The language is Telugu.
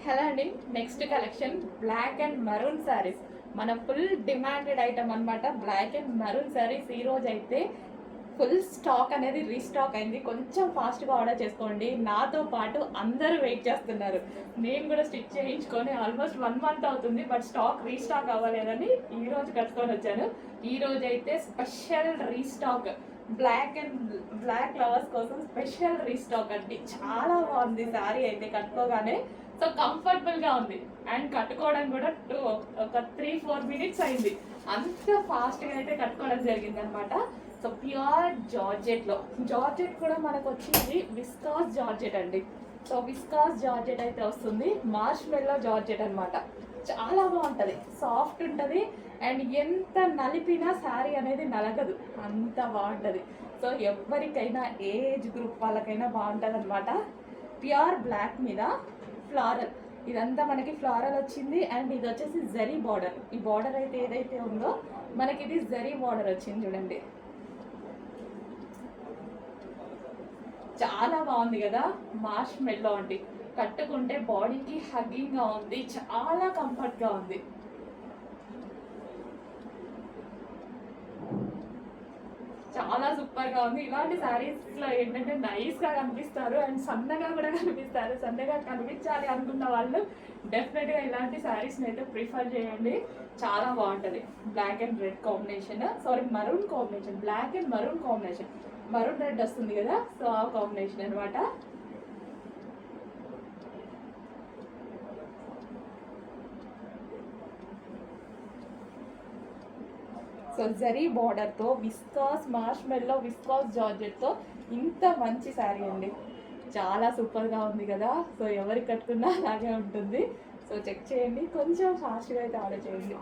హలో అండి. Next collection black and maroon saris. మన ఫుల్ డిమాండెడ్ ఐటమ్ అనమాట. బ్లాక్ అండ్ మరూన్ శారీస్ ఈ రోజు అయితే ఫుల్ స్టాక్ అనేది రీస్టాక్ అయింది. కొంచెం ఫాస్ట్గా ఆర్డర్ చేసుకోండి. నాతో పాటు అందరూ వెయిట్ చేస్తున్నారు. నేను కూడా స్టిచ్ చేయించుకొని ఆల్మోస్ట్ 1 month అవుతుంది. బట్ స్టాక్ రీస్టాక్ అవ్వలేదని ఈ రోజు కట్టుకొని వచ్చాను. ఈ రోజు అయితే స్పెషల్ రీస్టాక్ బ్లాక్ లవర్స్ కోసం స్పెషల్ రీస్టాక్ అండి. చాలా బాగుంది శారీ అయితే కట్టుకోగానే. సో కంఫర్టబుల్గా ఉంది అండ్ కట్టుకోవడం కూడా ఒక 3-4 minutes అయింది. అంత ఫాస్ట్గా అయితే కట్టుకోవడం జరిగింది అనమాట. సో ప్యూర్ జార్జెట్ కూడా మనకు వచ్చింది విస్కాస్ జార్జెట్ అండి. సో విస్కాస్ జార్జెట్ అయితే వస్తుంది. మార్ష్మెల్లో జార్జెట్ అనమాట. చాలా బాగుంటుంది, సాఫ్ట్ ఉంటుంది అండ్ ఎంత నలిపినా శారీ అనేది నలగదు, అంత బాగుంటుంది. సో ఎవరికైనా ఏజ్ గ్రూప్ వాళ్ళకైనా బాగుంటుంది అనమాట. ప్యూర్ బ్లాక్ మీద ఫ్లారల్, ఇదంతా మనకి ఫ్లారల్ వచ్చింది అండ్ ఇది వచ్చేసి జరీ బార్డర్. ఈ బార్డర్ అయితే ఏదైతే ఉందో మనకి ఇది జరీ బార్డర్ వచ్చింది చూడండి. చాలా బాగుంది కదా. మార్ష్మెల్లో అండి, కట్టుకుంటే బాడీకి హగ్గింగ్గా ఉంది, చాలా కంఫర్ట్గా ఉంది. చాలా సూపర్గా ఉంది. ఇలాంటి శారీస్లో ఏంటంటే నైస్గా కనిపిస్తారు అండ్ సన్నగా కూడా కనిపిస్తారు. సన్నగా కనిపించాలి అనుకున్న వాళ్ళు డెఫినెట్గా ఇలాంటి శారీస్ని అయితే ప్రిఫర్ చేయండి. చాలా బాగుంటుంది. Black and red combination, maroon combination, black and maroon combination, maroon red వస్తుంది కదా. సో ఆ కాంబినేషన్ అనమాట. సో జరీ బార్డర్తో విస్కాస్ మార్ష్మెల్లో విస్కాస్ జార్జెట్తో ఇంత మంచి శారీ అండి. చాలా సూపర్గా ఉంది కదా. సో ఎవరికి కట్టుకున్నా అలాగే ఉంటుంది. సో చెక్ చేయండి, కొంచెం ఫాస్ట్గా అయితే ఆర్డర్ చేయండి.